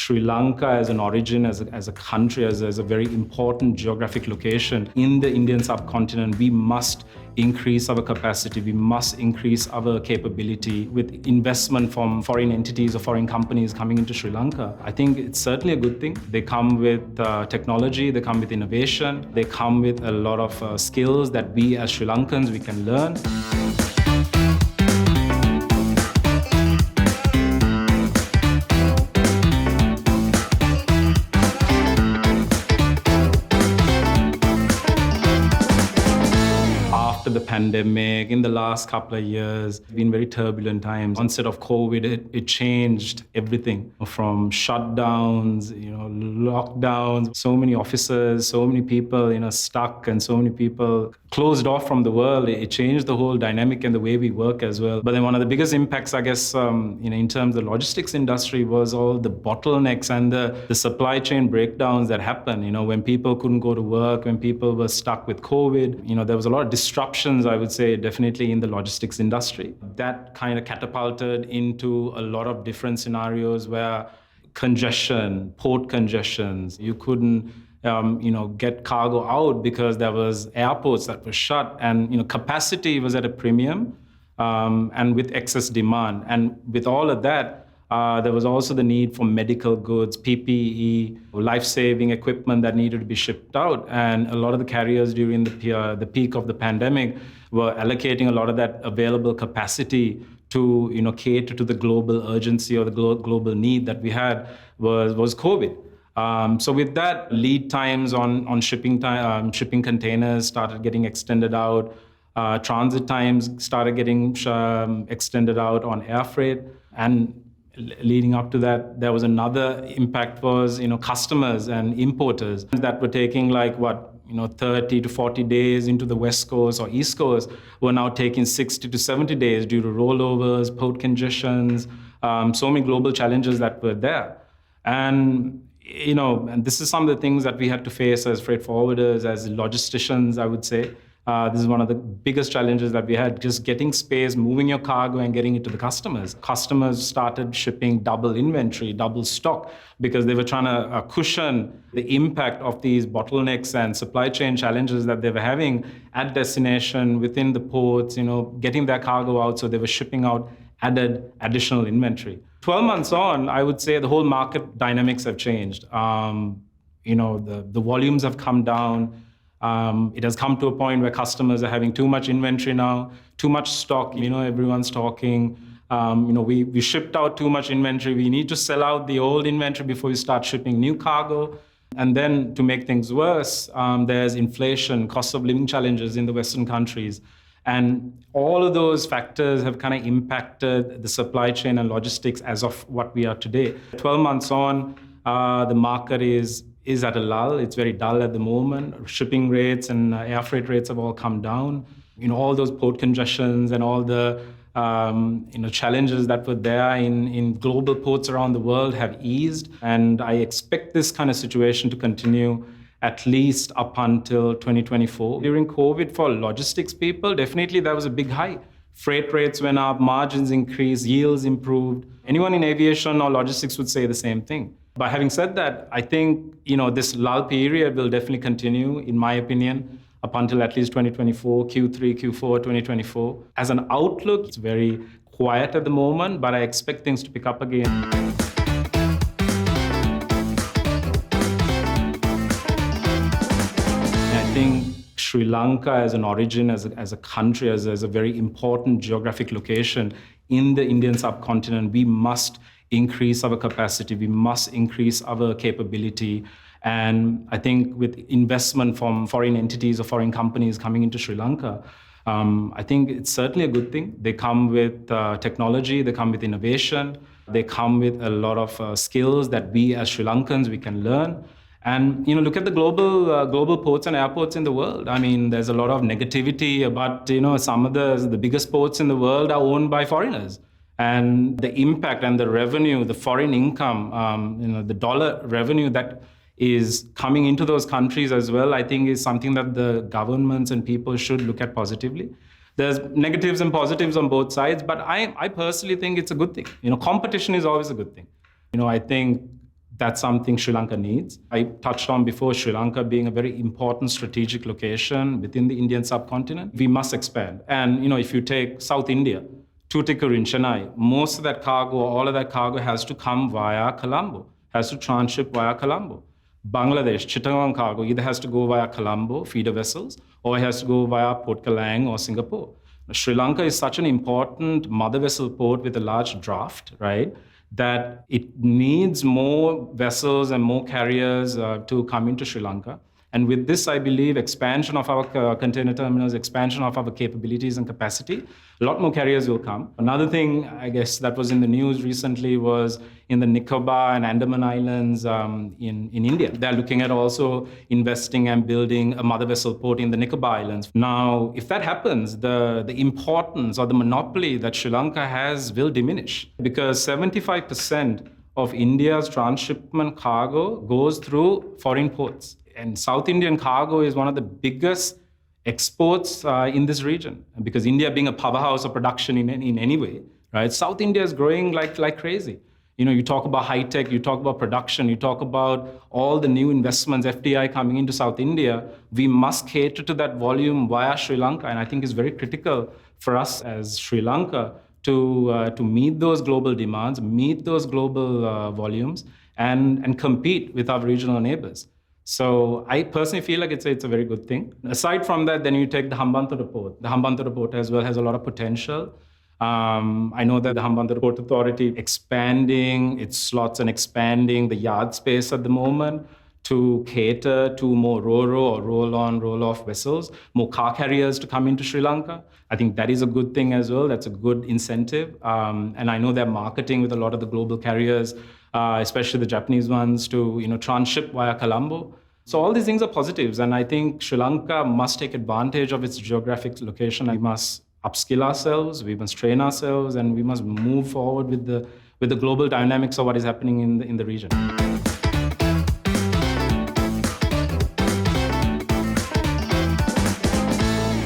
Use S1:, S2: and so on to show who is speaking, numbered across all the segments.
S1: Sri Lanka as an origin, as a country, as a very important geographic location in the Indian subcontinent, we must increase our capacity, we must increase our capability with investment from foreign entities or foreign companies coming into Sri Lanka. I think it's certainly a good thing. They come with technology, they come with innovation, they come with a lot of skills that we as Sri Lankans, we can learn. The pandemic, in the last couple of years, been very turbulent times. Onset of COVID, it changed everything from shutdowns, lockdowns, so many offices, so many people, stuck, and so many people closed off from the world. It changed the whole dynamic and the way we work as well. But then one of the biggest impacts, I guess, in terms of the logistics industry was all the bottlenecks and the supply chain breakdowns that happened. When people couldn't go to work, when people were stuck with COVID, there was a lot of disruptions, I would say, definitely in the logistics industry. That kind of catapulted into a lot of different scenarios where congestion, port congestions, you couldn't get cargo out because there was airports that were shut, and capacity was at a premium, and with excess demand. And with all of that, there was also the need for medical goods, PPE, life-saving equipment that needed to be shipped out. And a lot of the carriers during the peak of the pandemic were allocating a lot of that available capacity to cater to the global urgency or the global need that we had was COVID. So with that, lead times on shipping containers started getting extended out. Transit times started getting extended out on air freight. And leading up to that, there was another impact was, customers and importers that were taking 30 to 40 days into the West Coast or East Coast were now taking 60 to 70 days due to rollovers, port congestions, so many global challenges that were there. And this is some of the things that we had to face as freight forwarders, as logisticians, I would say. This is one of the biggest challenges that we had, just getting space, moving your cargo and getting it to the customers. Customers started shipping double inventory, double stock, because they were trying to cushion the impact of these bottlenecks and supply chain challenges that they were having at destination, within the ports, getting their cargo out, so they were shipping out additional inventory. 12 months on, I would say the whole market dynamics have changed. The volumes have come down. It has come to a point where customers are having too much inventory now, too much stock. Everyone's talking. We shipped out too much inventory. We need to sell out the old inventory before we start shipping new cargo. And then to make things worse, there's inflation, cost of living challenges in the Western countries. And all of those factors have kind of impacted the supply chain and logistics as of what we are today. 12 months on, the market is at a lull. It's very dull at the moment. Shipping rates and air freight rates have all come down. All those port congestions and all the challenges that were there in global ports around the world have eased. And I expect this kind of situation to continue at least up until 2024. During COVID, for logistics people, definitely there was a big high. Freight rates went up, margins increased, yields improved. Anyone in aviation or logistics would say the same thing. But having said that, I think this lull period will definitely continue, in my opinion, up until at least 2024, Q3, Q4, 2024. As an outlook, it's very quiet at the moment, but I expect things to pick up again. I think Sri Lanka as an origin, as a country, as a very important geographic location in the Indian subcontinent, we must increase our capacity, we must increase our capability. And I think with investment from foreign entities or foreign companies coming into Sri Lanka, I think it's certainly a good thing. They come with technology, they come with innovation, they come with a lot of skills that we as Sri Lankans, we can learn. And look at the global ports and airports in the world. I mean, there's a lot of negativity about some of the biggest ports in the world are owned by foreigners, and the impact and the revenue, the foreign income, the dollar revenue that is coming into those countries as well, I think is something that the governments and people should look at positively. There's negatives and positives on both sides, but I personally think it's a good thing. Competition is always a good thing. I think That's something Sri Lanka needs. I touched on before Sri Lanka being a very important strategic location within the Indian subcontinent. We must expand. And if you take South India, Tuticorin, Chennai, most of that cargo, all of that cargo has to come via Colombo, has to transship via Colombo. Bangladesh, Chittagong cargo either has to go via Colombo, feeder vessels, or it has to go via Port Kelang or Singapore. Sri Lanka is such an important mother vessel port with a large draft, right? That it needs more vessels and more carriers to come into Sri Lanka. And with this, I believe, expansion of our container terminals, expansion of our capabilities and capacity, a lot more carriers will come. Another thing, I guess, that was in the news recently was in the Nicobar and Andaman Islands in India. They're looking at also investing and building a mother vessel port in the Nicobar Islands. Now, if that happens, the importance or the monopoly that Sri Lanka has will diminish because 75% of India's transshipment cargo goes through foreign ports. And South Indian cargo is one of the biggest exports in this region because India being a powerhouse of production in any way, right? South India is growing like crazy. You talk about high tech, you talk about production, you talk about all the new investments, FDI coming into South India. We must cater to that volume via Sri Lanka. And I think it's very critical for us as Sri Lanka to meet those global demands, meet those global volumes, and compete with our regional neighbors. So I personally feel like it's a very good thing. Aside from that, then you take the Hambantota Port. The Hambantota Port as well has a lot of potential. I know that the Hambantota Port Authority expanding its slots and expanding the yard space at the moment to cater to more ro-ro or roll-on, roll-off vessels, more car carriers to come into Sri Lanka. I think that is a good thing as well. That's a good incentive. And I know they're marketing with a lot of the global carriers, especially the Japanese ones, to transship via Colombo. So all these things are positives. And I think Sri Lanka must take advantage of its geographic location. We must upskill ourselves, we must train ourselves, and we must move forward with the global dynamics of what is happening in the region.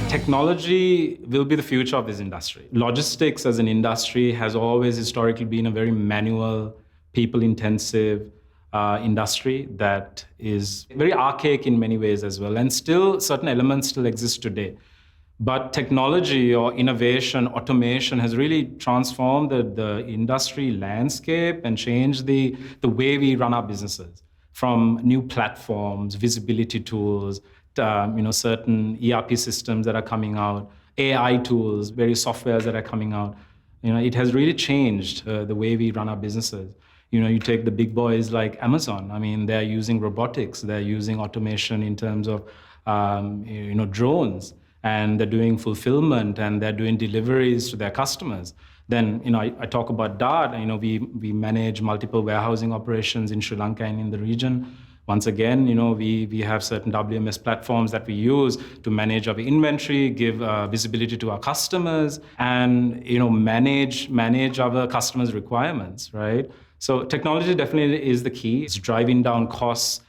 S1: Technology will be the future of this industry. Logistics as an industry has always historically been a very manual, people-intensive industry that is very archaic in many ways as well. And still, certain elements still exist today. But technology or innovation, automation has really transformed the industry landscape and changed the way we run our businesses. From new platforms, visibility tools, certain ERP systems that are coming out, AI tools, various softwares that are coming out. It has really changed the way we run our businesses. You take the big boys like Amazon. I mean, they're using robotics, they're using automation in terms of drones, and they're doing fulfillment and they're doing deliveries to their customers. Then, I talk about DART. We manage multiple warehousing operations in Sri Lanka and in the region. Once again, we have certain WMS platforms that we use to manage our inventory, give visibility to our customers, and manage our customers' requirements, right? So technology definitely is the key. It's driving down costs,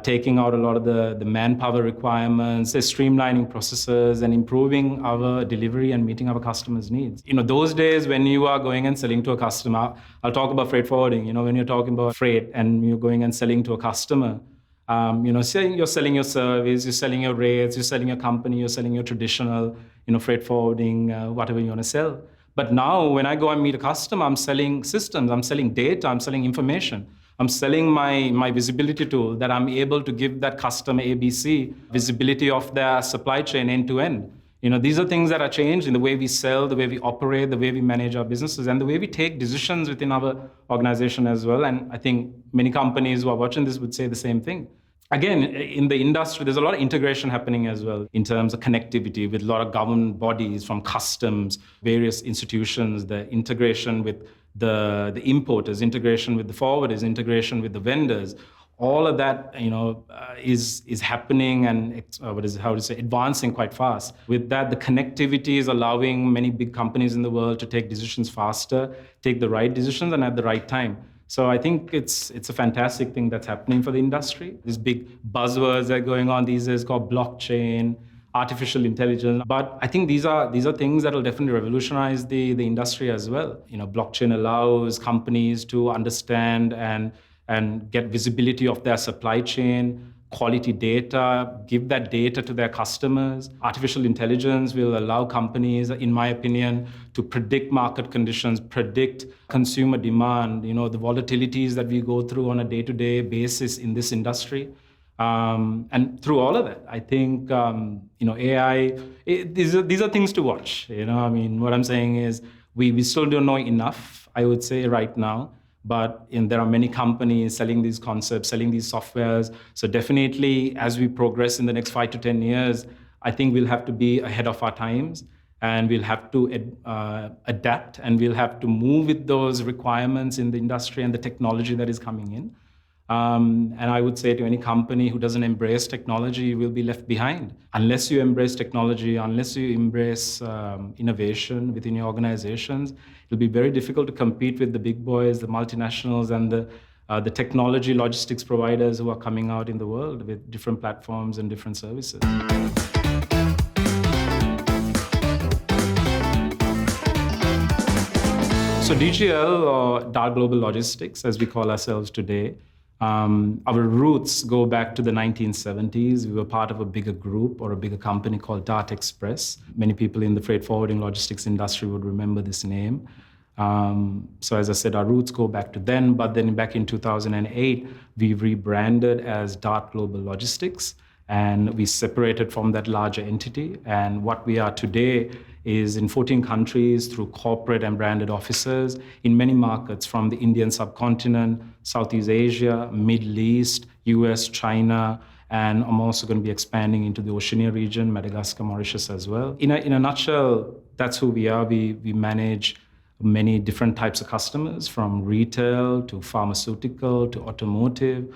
S1: taking out a lot of the manpower requirements, streamlining processes, and improving our delivery and meeting our customers' needs. Those days when you are going and selling to a customer, I'll talk about freight forwarding. When you're talking about freight and you're going and selling to a customer, saying you're selling your service, you're selling your rates, you're selling your company, you're selling your traditional, freight forwarding, whatever you want to sell. But now when I go and meet a customer, I'm selling systems, I'm selling data, I'm selling information. I'm selling my visibility tool that I'm able to give that customer ABC visibility of their supply chain end to end. These are things that are changed in the way we sell, the way we operate, the way we manage our businesses, and the way we take decisions within our organization as well. And I think many companies who are watching this would say the same thing. Again, in the industry, there's a lot of integration happening as well in terms of connectivity with a lot of government bodies, from customs, various institutions, the integration with the importers, integration with the forwarders, integration with the vendors. All of that, is happening and advancing quite fast. With that, the connectivity is allowing many big companies in the world to take decisions faster, take the right decisions, and at the right time. So I think it's a fantastic thing that's happening for the industry. These big buzzwords that are going on these days called blockchain, artificial intelligence. But I think these are things that will definitely revolutionize the industry as well. Blockchain allows companies to understand and and get visibility of their supply chain, quality data, give that data to their customers. Artificial intelligence will allow companies, in my opinion, to predict market conditions, predict consumer demand, the volatilities that we go through on a day-to-day basis in this industry. And through all of that, I think, AI, these are things to watch. What I'm saying is we still don't know enough, I would say, right now. But there are many companies selling these concepts, selling these softwares. So definitely, as we progress in the next 5 to 10 years, I think we'll have to be ahead of our times, and we'll have to adapt, and we'll have to move with those requirements in the industry and the technology that is coming in. And I would say to any company who doesn't embrace technology will be left behind. Unless you embrace technology, unless you embrace innovation within your organizations, it'll be very difficult to compete with the big boys, the multinationals, and the technology logistics providers who are coming out in the world with different platforms and different services. So DGL, or Dart Global Logistics, as we call ourselves today, our roots go back to the 1970s. We were part of a bigger group or a bigger company called Dart Express. Many people in the freight forwarding logistics industry would remember this name. So as I said, our roots go back to then, but then back in 2008, we rebranded as Dart Global Logistics, and we separated from that larger entity. And what we are today is in 14 countries through corporate and branded offices in many markets, from the Indian subcontinent, Southeast Asia, Middle East, US, China, and I'm also going to be expanding into the Oceania region, Madagascar, Mauritius as well. In a nutshell, that's who we are. We manage many different types of customers, from retail to pharmaceutical to automotive,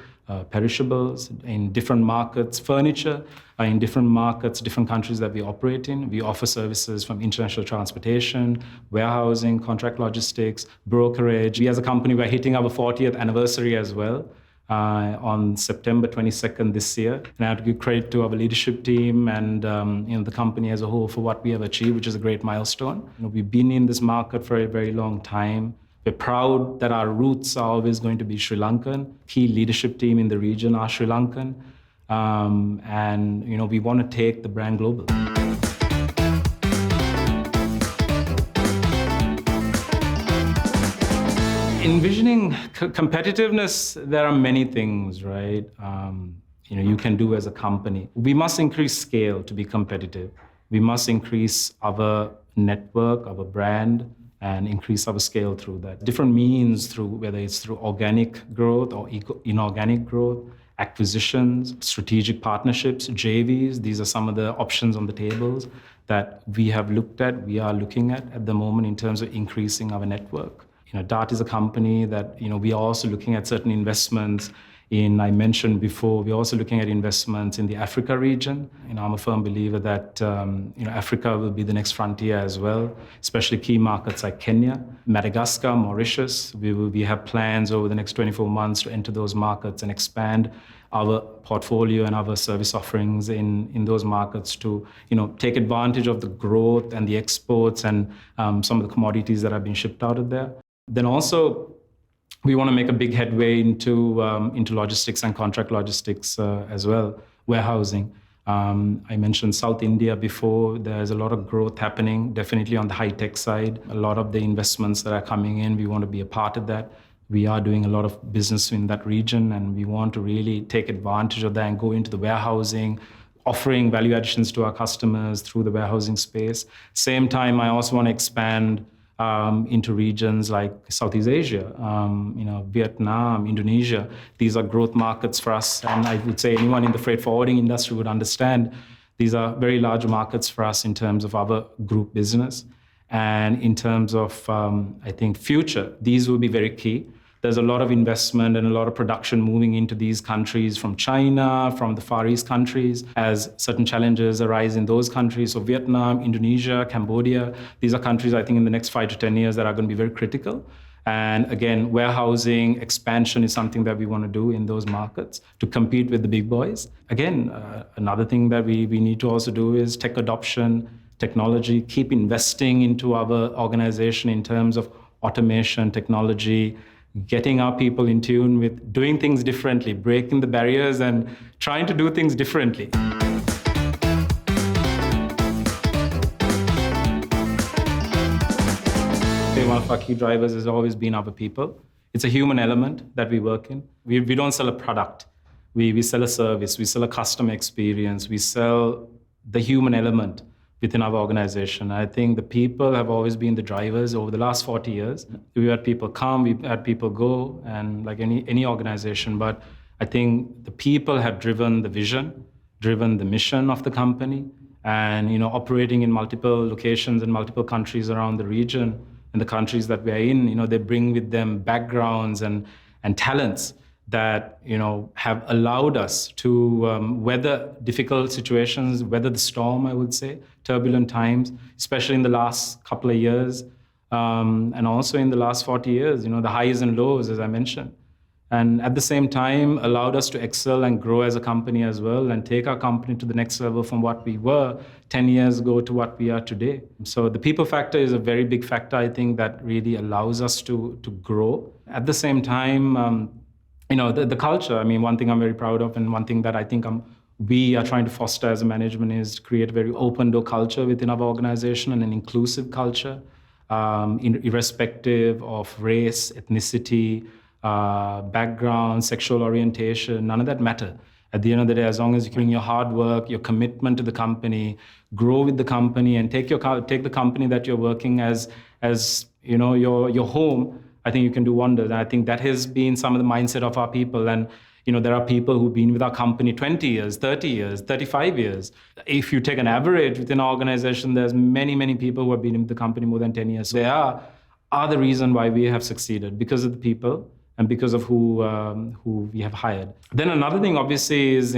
S1: perishables in different markets, furniture in different markets, different countries that we operate in. We offer services from international transportation, warehousing, contract logistics, brokerage. We as a company, we're hitting our 40th anniversary as well on September 22nd this year. And I have to give credit to our leadership team and the company as a whole for what we have achieved, which is a great milestone. We've been in this market for a very long time. We're proud that our roots are always going to be Sri Lankan. Key leadership team in the region are Sri Lankan. And we want to take the brand global. Envisioning competitiveness, there are many things, right? You can do as a company. We must increase scale to be competitive. We must increase our network, our brand, and increase our scale through that. Different means, through whether it's through organic growth or inorganic growth, acquisitions, strategic partnerships, JVs. These are some of the options on the tables that we have looked at, we are looking at the moment in terms of increasing our network. Dart is a company that, we are also looking at certain investments in, I mentioned before, we're also looking at investments in the Africa region. I'm a firm believer that, Africa will be the next frontier as well, especially key markets like Kenya, Madagascar, Mauritius. We have plans over the next 24 months to enter those markets and expand our portfolio and our service offerings in those markets to, take advantage of the growth and the exports and some of the commodities that are being shipped out of there. Then also, we want to make a big headway into logistics and contract logistics as well, warehousing. I mentioned South India before. There's a lot of growth happening, definitely on the high-tech side. A lot of the investments that are coming in, we want to be a part of that. We are doing a lot of business in that region, and we want to really take advantage of that and go into the warehousing, offering value additions to our customers through the warehousing space. Same time, I also want to expand into regions like Southeast Asia, Vietnam, Indonesia. These are growth markets for us, and I would say anyone in the freight forwarding industry would understand these are very large markets for us in terms of our group business. And in terms of, I think, future, these will be very key. There's a lot of investment and a lot of production moving into these countries from China, from the Far East countries, as certain challenges arise in those countries. So Vietnam, Indonesia, Cambodia, these are countries, I think, in the next 5 to 10 years that are going to be very critical. And again, warehousing expansion is something that we want to do in those markets to compete with the big boys. Again, another thing that we need to also do is tech adoption, technology, keep investing into our organization in terms of automation, technology, getting our people in tune with doing things differently, breaking the barriers and trying to do things differently. One of our key drivers has always been our people. It's a human element that we work in. We don't sell a product. We sell a service. We sell a customer experience. We sell the human element within our organization. I think the people have always been the drivers over the last 40 years. We've had people come, we've had people go, and like any organization, but I think the people have driven the vision, driven the mission of the company, and operating in multiple locations in multiple countries around the region. In the countries that we're in, they bring with them backgrounds and talents that, have allowed us to weather difficult situations, weather the storm, I would say, turbulent times, especially in the last couple of years, and also in the last 40 years, the highs and lows, as I mentioned. And at the same time, allowed us to excel and grow as a company as well and take our company to the next level from what we were 10 years ago to what we are today. So the people factor is a very big factor, I think, that really allows us to grow. At the same time, the culture, one thing I'm very proud of and one thing that I think we are trying to foster as a management is to create a very open door culture within our organization and an inclusive culture, irrespective of race, ethnicity, background, sexual orientation, none of that matter. At the end of the day, as long as you bring your hard work, your commitment to the company, grow with the company, and take the company that you're working as your home, I think you can do wonders. And I think that has been some of the mindset of our people. And there are people who've been with our company 20 years, 30 years, 35 years. If you take an average within our organization, there's many, many people who have been with the company more than 10 years. So they are the reason why we have succeeded, because of the people and because of who we have hired. Then another thing, obviously, is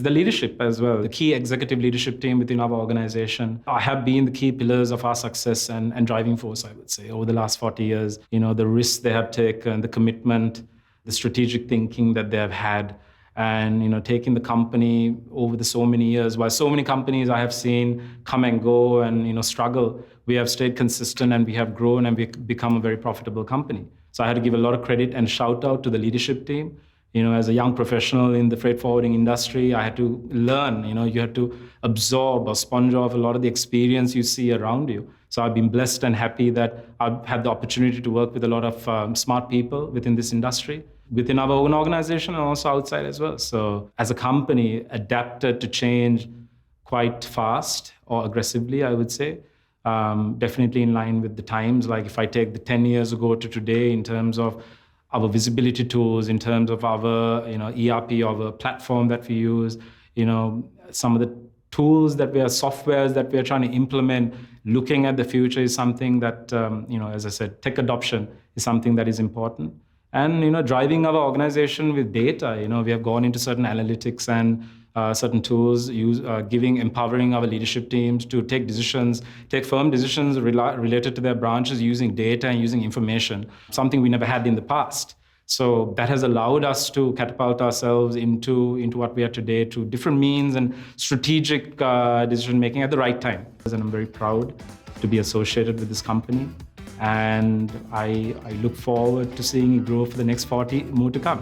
S1: the leadership as well. The key executive leadership team within our organization have been the key pillars of our success and driving force, I would say, over the last 40 years. The risks they have taken, the commitment, the strategic thinking that they have had, and taking the company over so many years. While so many companies I have seen come and go and struggle, we have stayed consistent and we have grown and we've become a very profitable company. So I had to give a lot of credit and shout out to the leadership team. As a young professional in the freight forwarding industry, I had to learn, you had to absorb or sponge off a lot of the experience you see around you. So I've been blessed and happy that I've had the opportunity to work with a lot of smart people within this industry, within our own organization and also outside as well. So as a company, adapted to change quite fast or aggressively, I would say. Definitely in line with the times. Like if I take the 10 years ago to today in terms of our visibility tools, in terms of our ERP, our platform that we use, some of the tools that softwares that we are trying to implement, looking at the future is something that, as I said, tech adoption is something that is important. And, driving our organization with data, we have gone into certain analytics and certain tools, empowering our leadership teams to take firm decisions related to their branches using data and using information, something we never had in the past. So that has allowed us to catapult ourselves into what we are today through different means and strategic decision making at the right time. And I'm very proud to be associated with this company. And I look forward to seeing it grow for the next 40 more to come.